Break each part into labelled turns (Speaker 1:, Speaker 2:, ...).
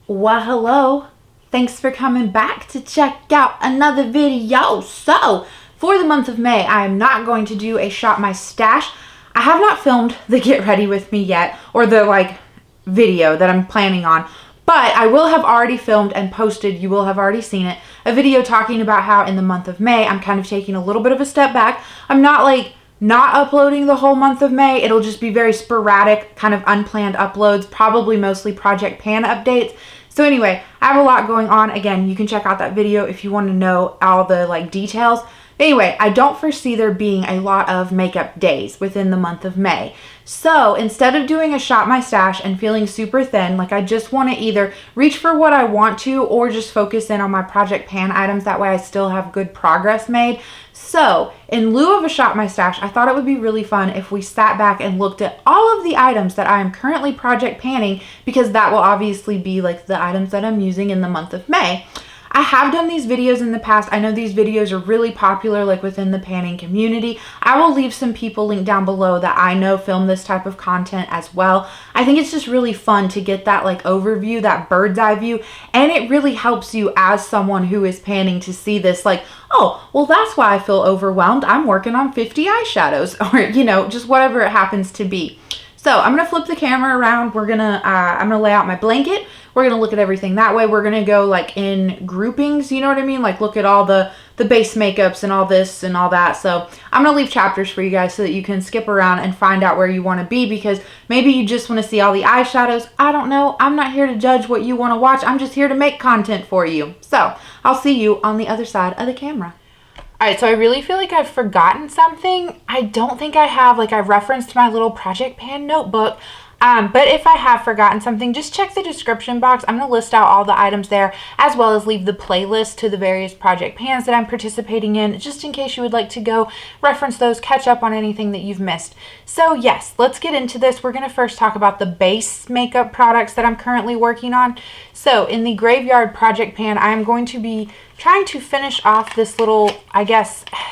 Speaker 1: Well, hello. Thanks for coming back to check out another video. So, for the month of May, I am not going to do a Shop My Stash. I have not filmed the Get Ready With Me yet, or the video that I'm planning on. But I will have already filmed and posted, you will have already seen it, a video talking about how in the month of May, I'm kind of taking a little bit of a step back. I'm not not uploading the whole month of May. It'll just be very sporadic, kind of unplanned uploads, probably mostly Project Pan updates. So anyway, I have a lot going on. Again, you can check out that video if you want to know all the details. But anyway, I don't foresee there being a lot of makeup days within the month of May. So instead of doing a Shop My Stash and feeling super thin, I just want to either reach for what I want to or just focus in on my Project Pan items. That way I still have good progress made. So in lieu of a Shop My Stash, I thought it would be really fun if we sat back and looked at all of the items that I am currently Project Panning, because that will obviously be the items that I'm using in the month of May. I have done these videos in the past. I know these videos are really popular within the panning community. I will leave some people linked down below that I know film this type of content as well. I think it's just really fun to get that overview, that bird's eye view, and it really helps you as someone who is panning to see this oh, well, that's why I feel overwhelmed. I'm working on 50 eyeshadows, or just whatever it happens to be. So I'm going to flip the camera around. I'm going to lay out my blanket. We're going to look at everything that way. We're going to go in groupings, you know what I mean? Look at all the base makeups and all this and all that. So I'm going to leave chapters for you guys so that you can skip around and find out where you want to be, because maybe you just want to see all the eyeshadows. I don't know. I'm not here to judge what you want to watch. I'm just here to make content for you. So I'll see you on the other side of the camera. Alright, so I really feel like I've forgotten something. I don't think I have. I referenced my little Project Pan notebook. But if I have forgotten something, just check the description box. I'm going to list out all the items there, as well as leave the playlist to the various Project Pans that I'm participating in, just in case you would like to go reference those, catch up on anything that you've missed. So yes, let's get into this. We're going to first talk about the base makeup products that I'm currently working on. So in the Graveyard Project Pan, I'm going to be trying to finish off this little,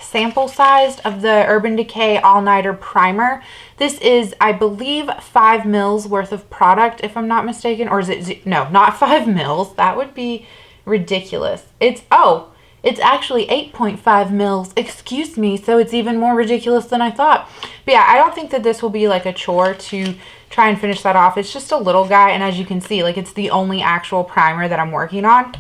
Speaker 1: sample sized of the Urban Decay All Nighter Primer. This is, I believe, 5 mils worth of product, if I'm not mistaken. Or is it, no, not 5 mils. That would be ridiculous. It's actually 8.5 mils. Excuse me. So it's even more ridiculous than I thought. But yeah, I don't think that this will be a chore to try and finish that off. It's just a little guy. And as you can see, it's the only actual primer that I'm working on.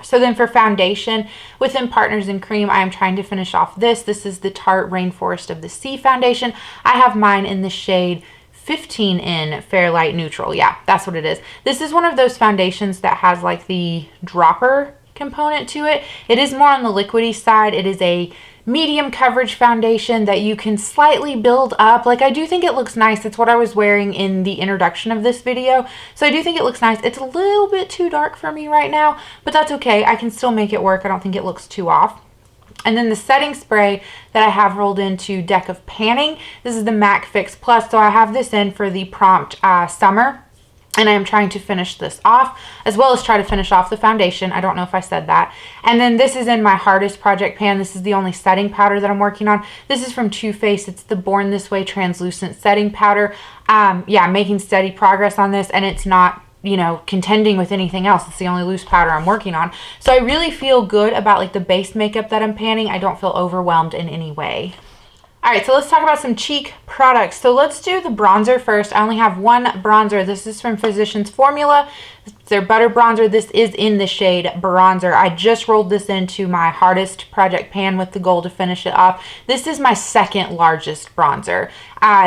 Speaker 1: So then for foundation, within Partners in Cream, I am trying to finish off this. This is the Tarte Rainforest of the Sea foundation. I have mine in the shade 15 in Fair Light Neutral. Yeah, that's what it is. This is one of those foundations that has the dropper component to it. It is more on the liquidy side. It is a medium coverage foundation that you can slightly build up. I do think it looks nice. It's what I was wearing in the introduction of this video. So I do think it looks nice. It's a little bit too dark for me right now, but that's okay. I can still make it work. I don't think it looks too off. And then the setting spray that I have rolled into Deck of Panning. This is the MAC Fix Plus. So I have this in for the prompt summer. And I am trying to finish this off, as well as try to finish off the foundation. I don't know if I said that. And then this is in my hardest Project Pan. This is the only setting powder that I'm working on. This is from Too Faced. It's the Born This Way Translucent Setting Powder. Yeah, making steady progress on this, and it's not, contending with anything else. It's the only loose powder I'm working on. So I really feel good about the base makeup that I'm panning. I don't feel overwhelmed in any way. Alright, so let's talk about some cheek products. So let's do the bronzer first. I only have one bronzer. This is from Physicians Formula. It's their butter bronzer. This is in the shade Bronzer. I just rolled this into my hardest Project Pan with the goal to finish it off. This is my second largest bronzer.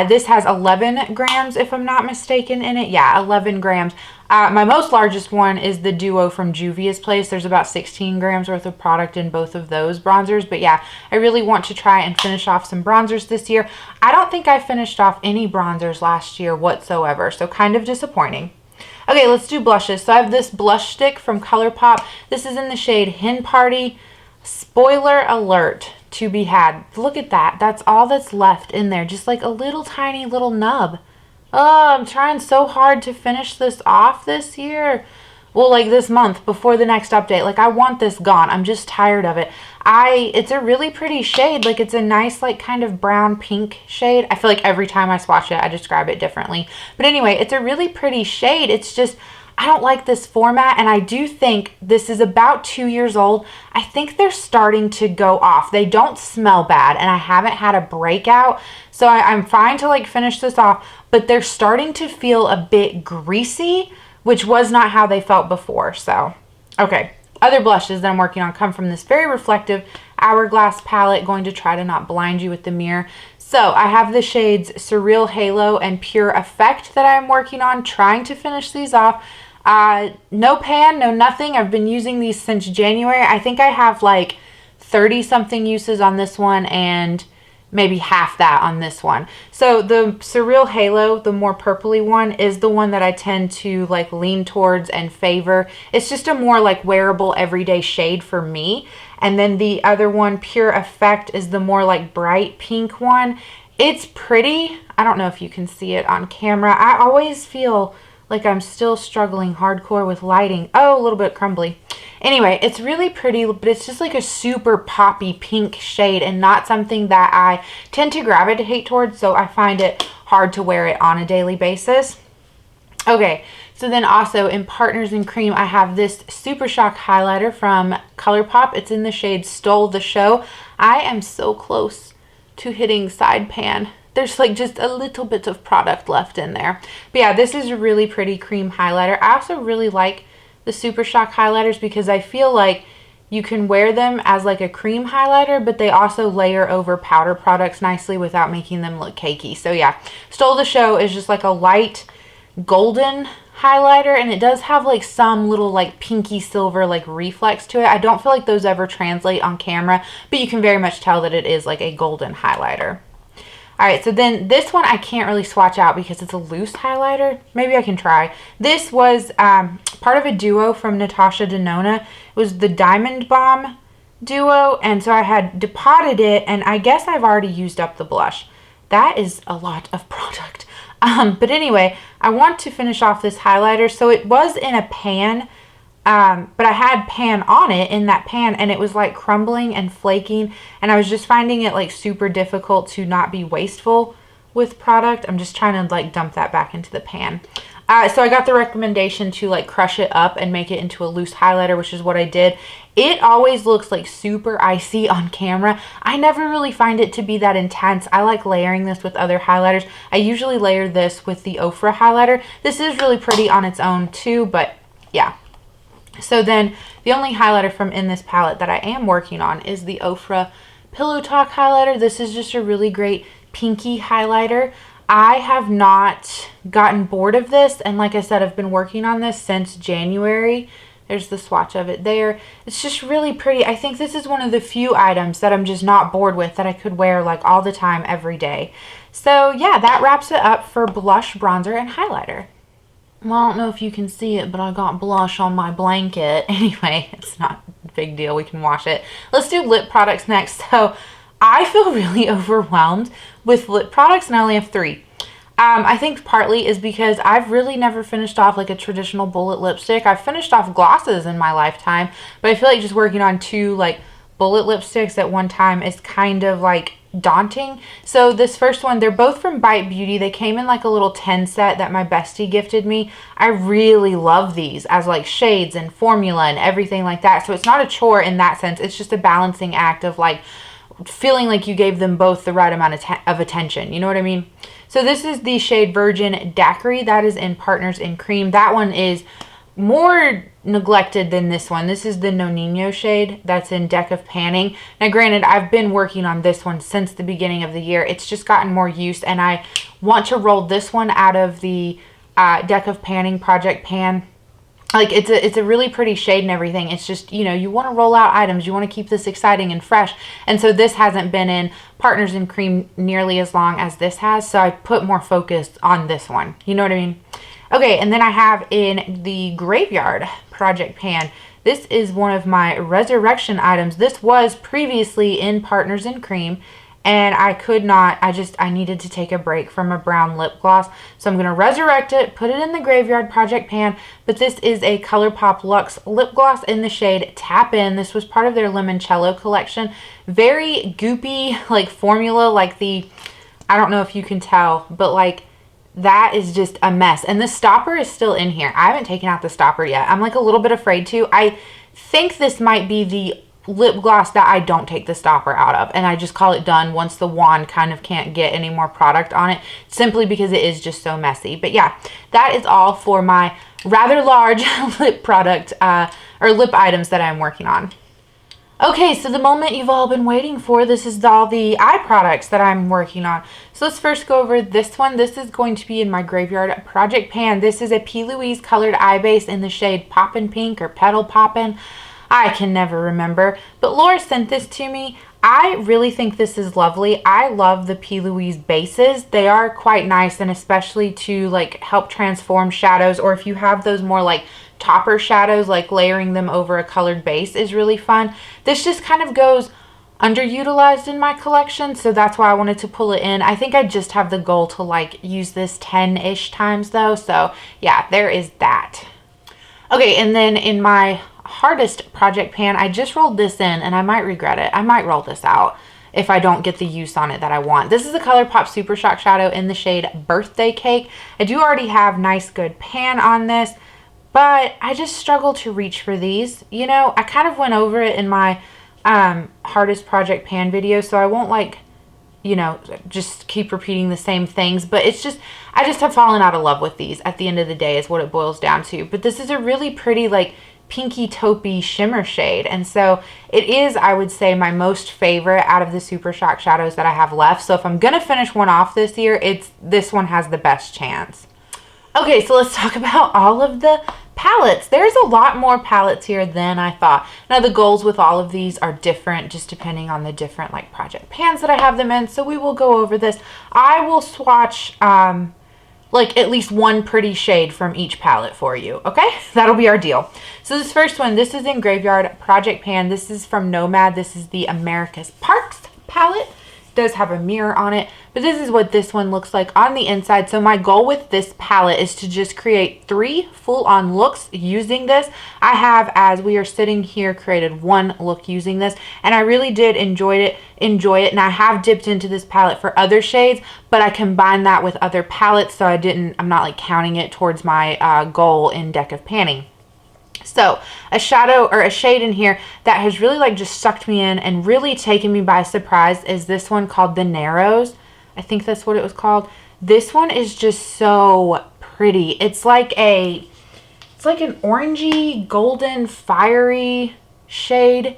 Speaker 1: This has 11 grams, if I'm not mistaken, in it. Yeah, 11 grams. My most largest one is the Duo from Juvia's Place. There's about 16 grams worth of product in both of those bronzers. But yeah, I really want to try and finish off some bronzers this year. I don't think I finished off any bronzers last year whatsoever, so kind of disappointing. Okay, let's do blushes. So I have this blush stick from ColourPop. This is in the shade Hen Party. Spoiler alert to be had. Look at that. That's all that's left in there. Just a little tiny little nub. Oh, I'm trying so hard to finish this off this year. Well, this month before the next update. I want this gone. I'm just tired of it. It's a really pretty shade. It's a nice, kind of brown pink shade. I feel like every time I swatch it, I describe it differently. But anyway, it's a really pretty shade. It's just, I don't like this format, and I do think this is about 2 years old. I think they're starting to go off. They don't smell bad, and I haven't had a breakout, so I'm fine to like finish this off, but they're starting to feel a bit greasy, which was not how they felt before. So, okay. Other blushes that I'm working on come from this very reflective Hourglass palette. Going to try to not blind you with the mirror. So I have the shades Surreal Halo and Pure Effect that I'm working on, trying to finish these off. No pan, no nothing. I've been using these since January. I think I have like 30 something uses on this one and maybe half that on this one. So the Surreal Halo, the more purpley one, is the one that I tend to like lean towards and favor. It's just a more like wearable everyday shade for me. And then the other one, Pure Effect, is the more like bright pink one. It's pretty. I don't know if you can see it on camera. I always feel like I'm still struggling hardcore with lighting. Oh, a little bit crumbly. Anyway, it's really pretty, but it's just like a super poppy pink shade and not something that I tend to gravitate towards, so I find it hard to wear it on a daily basis. Okay, so then also in Partners in Cream, I have this Supershock highlighter from ColourPop. It's in the shade Stole the Show. I am so close to hitting side pan. There's like just a little bit of product left in there. But yeah, this is a really pretty cream highlighter. I also really like the Supershock highlighters because I feel like you can wear them as like a cream highlighter, but they also layer over powder products nicely without making them look cakey. So yeah, Stole the Show is just like a light golden highlighter, and it does have like some little like pinky silver like reflex to it. I don't feel like those ever translate on camera, but you can very much tell that it is like a golden highlighter. All right, so then this one I can't really swatch out because it's a loose highlighter. Maybe I can try. This was part of a duo from Natasha Denona. It was the Diamond Bomb duo, and so I had depotted it, and I guess I've already used up the blush. That is a lot of product. But anyway, I want to finish off this highlighter. So it was in a pan, but I had pan on it in that pan, and it was like crumbling and flaking, and I was just finding it like super difficult to not be wasteful with product. I'm just trying to like dump that back into the pan. So I got the recommendation to like crush it up and make it into a loose highlighter, which is what I did. It always looks like super icy on camera. I never really find it to be that intense. I like layering this with other highlighters. I usually layer this with the Ofra highlighter. This is really pretty on its own too, but yeah. So then the only highlighter from in this palette that I am working on is the Ofra Pillow Talk highlighter. This is just a really great pinky highlighter. I have not gotten bored of this, and like I said, I've been working on this since January. There's the swatch of it there. It's just really pretty. I think this is one of the few items that I'm just not bored with, that I could wear like all the time, every day. So yeah, that wraps it up for blush, bronzer, and highlighter. Well, I don't know if you can see it, but I got blush on my blanket. Anyway, it's not a big deal. We can wash it. Let's do lip products next. So I feel really overwhelmed with lip products, and I only have 3. I think partly is because I've really never finished off like a traditional bullet lipstick. I've finished off glosses in my lifetime, but I feel like just working on 2 like bullet lipsticks at one time is kind of like daunting. So this first one, they're both from Bite Beauty. They came in like a little 10 set that my bestie gifted me. I really love these as like shades and formula and everything like that. So it's not a chore in that sense. It's just a balancing act of like feeling like you gave them both the right amount of attention. You know what I mean? So this is the shade Virgin Daiquiri. That is in Partners in Cream. That one is more neglected than this one. This is the No Nino shade that's in Deck of Panning. Now granted, I've been working on this one since the beginning of the year. It's just gotten more use, and I want to roll this one out of the Deck of Panning Project Pan. Like it's a really pretty shade and everything. It's just, you know, you want to roll out items. You want to keep this exciting and fresh. And so this hasn't been in Partners in Cream nearly as long as this has. So I put more focus on this one. You know what I mean? Okay, and then I have in the Graveyard Project Pan. This is one of my resurrection items. This was previously in Partners in Cream, and I could not, I needed to take a break from a brown lip gloss. So I'm going to resurrect it, put it in the Graveyard Project Pan. But this is a ColourPop Luxe lip gloss in the shade Tap In. This was part of their Limoncello collection. Very goopy, like formula, like the, I don't know if you can tell, but like that is just a mess. And the stopper is still in here. I haven't taken out the stopper yet. I'm like a little bit afraid to. I think this might be the lip gloss that I don't take the stopper out of, and I just call it done once the wand kind of can't get any more product on it, simply because it is just so messy. But yeah, that is all for my rather large lip product or lip items that I'm working on. Okay, so the moment you've all been waiting for, this is all the eye products that I'm working on. So let's first go over this one. This is going to be in my Graveyard Project pan. This is a P. Louise colored eye base in the shade Poppin' Pink or Petal Poppin'. I can never remember, but Laura sent this to me. I really think this is lovely. I love the P. Louise bases. They are quite nice, and especially to like help transform shadows, or if you have those more like topper shadows, like layering them over a colored base is really fun. This just kind of goes underutilized in my collection, so that's why I wanted to pull it in. I think I just have the goal to like use this 10-ish times though, so yeah, there is that. Okay, and then in my hardest project pan, I just rolled this in, and I might regret it. I might roll this out if I don't get the use on it that I want. This is the ColourPop Supershock shadow in the shade Birthday Cake. I do already have nice good pan on this, but I just struggle to reach for these. You know, I kind of went over it in my hardest project pan video, so I won't like, you know, just keep repeating the same things, but it's just, I just have fallen out of love with these at the end of the day is what it boils down to. But this is a really pretty like pinky taupey shimmer shade, and so it is, I would say, my most favorite out of the Supershock shadows that I have left. So if I'm gonna finish one off this year, this one has the best chance. Okay, so let's talk about all of the palettes. There's a lot more palettes here than I thought. Now the goals with all of these are different just depending on the different like project pans that I have them in, so we will go over this. I will swatch like at least one pretty shade from each palette for you, okay? That'll be our deal. So this first one, this is in Graveyard Project Pan. This is from Nomad. This is the America's Parks palette. It does have a mirror on it, but this is what this one looks like on the inside. So my goal with this palette is to just create 3 full-on looks using this. I have, as we are sitting here, created 1 look using this, and I really did enjoy it, and I have dipped into this palette for other shades, but I combined that with other palettes, so I'm not like counting it towards my goal in Deck of Panning. So a shadow or a shade in here that has really like just sucked me in and really taken me by surprise is this one called The Narrows. I think that's what it was called. This one is just so pretty. It's like an orangey, golden, fiery shade.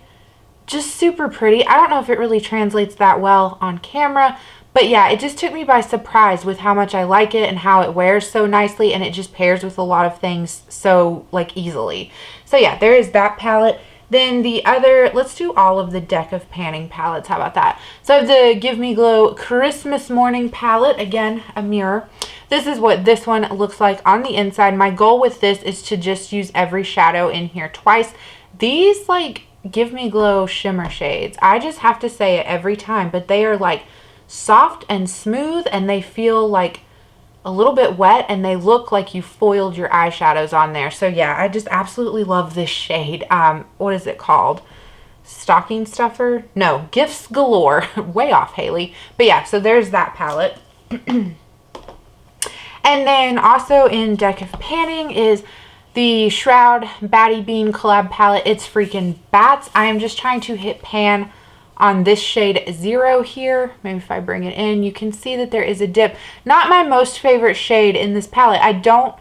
Speaker 1: Just super pretty. I don't know if it really translates that well on camera, but yeah, it just took me by surprise with how much I like it and how it wears so nicely, and it just pairs with a lot of things so like easily. So yeah, there is that palette. Then the other, let's do all of the Deck of Panning palettes. How about that? So I have the Give Me Glow Christmas Morning palette. Again, a mirror. This is what this one looks like on the inside. My goal with this is to just use every shadow in here twice. These like Give Me Glow shimmer shades, I just have to say it every time, but they are like soft and smooth, and they feel like a little bit wet, and they look like you foiled your eyeshadows on there. So yeah, I just absolutely love this shade. What is it called? Stocking Stuffer? No, Gifts Galore. Way off, Haley. But yeah, so there's that palette. And then also in Deck of Panning is the Shroud Batty Bean collab palette. It's freaking bats. I am just trying to hit pan on this shade 0 here. Maybe if I bring it in, you can see that there is a dip. Not my most favorite shade in this palette. I don't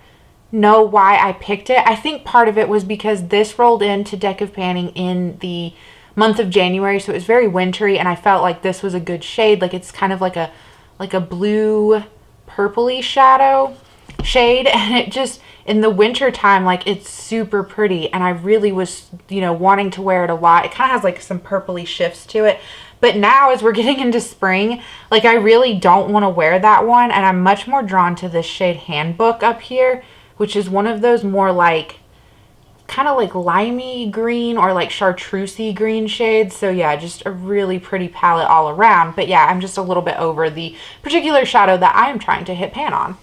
Speaker 1: know why I picked it. I think part of it was because this rolled into Deck of Panning in the month of January, so it was very wintry, and I felt like this was a good shade. Like it's kind of like a blue purpley shadow shade, and it just, in the winter time, like it's super pretty, and I really was, you know, wanting to wear it a lot. It kind of has like some purpley shifts to it, but now as we're getting into spring, like I really don't want to wear that one, and I'm much more drawn to this shade Handbook up here, which is one of those more like kind of like limey green or like chartreusey green shades. So yeah, just a really pretty palette all around. But yeah, I'm just a little bit over the particular shadow that I am trying to hit pan on.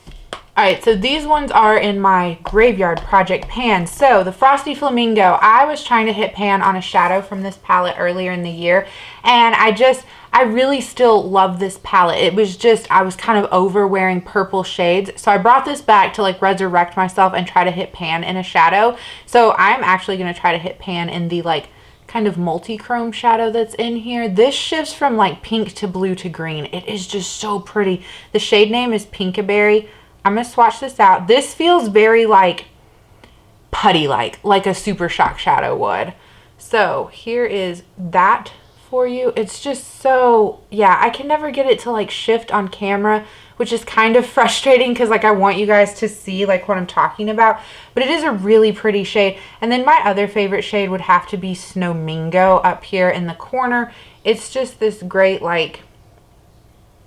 Speaker 1: Alright, so these ones are in my Graveyard Project pan. So the Frosty Flamingo, I was trying to hit pan on a shadow from this palette earlier in the year, and I really still love this palette. It was just, I was kind of over wearing purple shades, so I brought this back to like resurrect myself and try to hit pan in a shadow. So I'm actually going to try to hit pan in the like kind of multi-chrome shadow that's in here. This shifts from like pink to blue to green. It is just so pretty. The shade name is Pinkaberry. I'm going to swatch this out. This feels very like putty-like a Supershock shadow would. So here is that for you. It's just so, yeah, I can never get it to like shift on camera, which is kind of frustrating because like I want you guys to see like what I'm talking about, but it is a really pretty shade. And then my other favorite shade would have to be Snowmingo up here in the corner. It's just this great like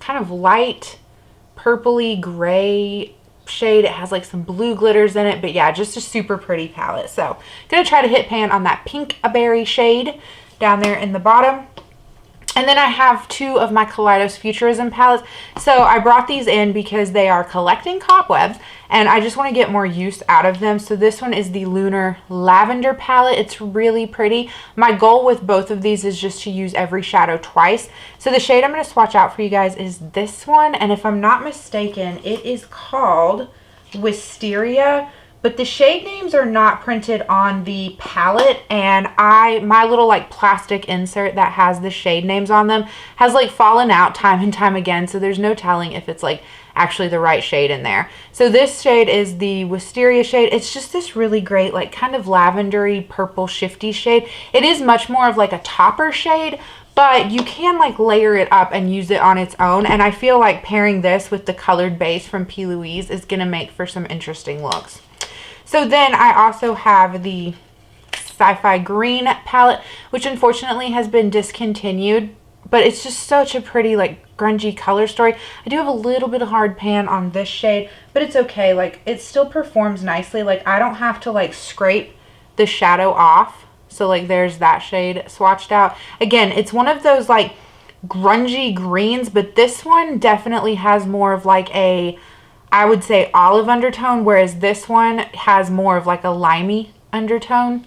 Speaker 1: kind of light purpley gray shade. It has like some blue glitters in it, but yeah, just a super pretty palette. So gonna try to hit pan on that Pinkberry shade down there in the bottom. And then I have two of my Kaleidos Futurism palettes. So I brought these in because they are collecting cobwebs and I just want to get more use out of them. So this one is the Lunar Lavender palette. It's really pretty. My goal with both of these is just to use every shadow twice. So the shade I'm going to swatch out for you guys is this one. And if I'm not mistaken, it is called Wisteria. But the shade names are not printed on the palette, and my little like plastic insert that has the shade names on them has like fallen out time and time again, so there's no telling if it's like actually the right shade in there. So this shade is the Wisteria shade. It's just this really great like kind of lavendery purple shifty shade. It is much more of like a topper shade, but you can like layer it up and use it on its own, and I feel like pairing this with the colored base from P. Louise is gonna make for some interesting looks. So then I also have the Sci-Fi Green palette, which unfortunately has been discontinued, but it's just such a pretty like grungy color story. I do have a little bit of hard pan on this shade, but it's okay. Like it still performs nicely. Like I don't have to like scrape the shadow off. So like there's that shade swatched out. Again, it's one of those like grungy greens, but this one definitely has more of like a, I would say, olive undertone, whereas this one has more of like a limey undertone.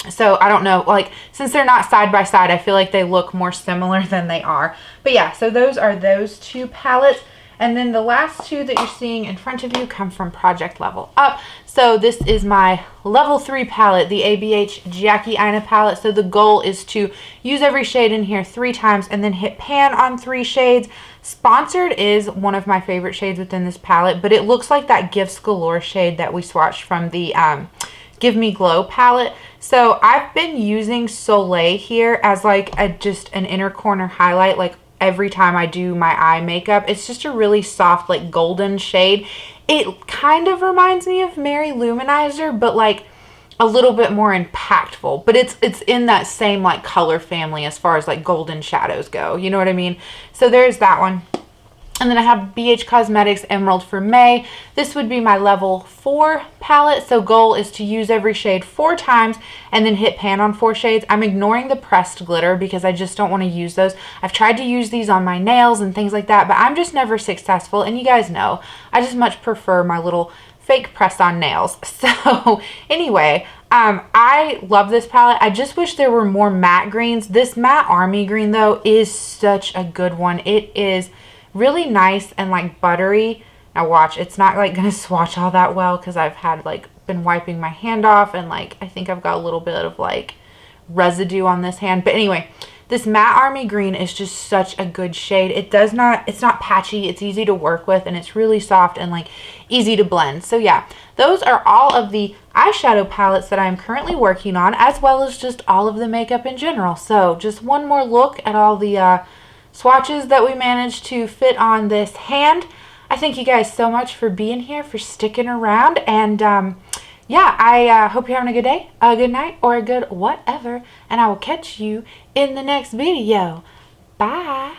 Speaker 1: So I don't know, like since they're not side by side, I feel like they look more similar than they are. But yeah, so those are those two palettes. And then the last two that you're seeing in front of you come from Project Level Up. So this is my level 3 palette, the ABH Jackie Aina palette. So the goal is to use every shade in here 3 times and then hit pan on 3 shades. Sponsored is one of my favorite shades within this palette, but it looks like that Gifts Galore shade that we swatched from the Give Me Glow palette. So I've been using Soleil here as like just an inner corner highlight, like every time I do my eye makeup. It's just a really soft like golden shade. It kind of reminds me of Mary Luminizer, but like a little bit more impactful, but it's in that same like color family as far as like golden shadows go, you know what I mean? So there's that one. And then I have BH Cosmetics Emerald for May. This would be my level 4 palette. So goal is to use every shade 4 times and then hit pan on 4 shades. I'm ignoring the pressed glitter because I just don't want to use those. I've tried to use these on my nails and things like that, but I'm just never successful. And you guys know, I just much prefer my little fake press on nails. So anyway, I love this palette. I just wish there were more matte greens. This matte army green though is such a good one. It is really nice and like buttery. Now watch, it's not like gonna swatch all that well because I've had like been wiping my hand off and like I think I've got a little bit of like residue on this hand. But anyway, this matte army green is just such a good shade. It's not patchy, it's easy to work with, and it's really soft and like easy to blend. So yeah, those are all of the eyeshadow palettes that I'm currently working on, as well as just all of the makeup in general. So just one more look at all the swatches that we managed to fit on this hand. I thank you guys so much for being here, for sticking around, and yeah, I hope you're having a good day, a good night, or a good whatever, and I will catch you in the next video. Bye.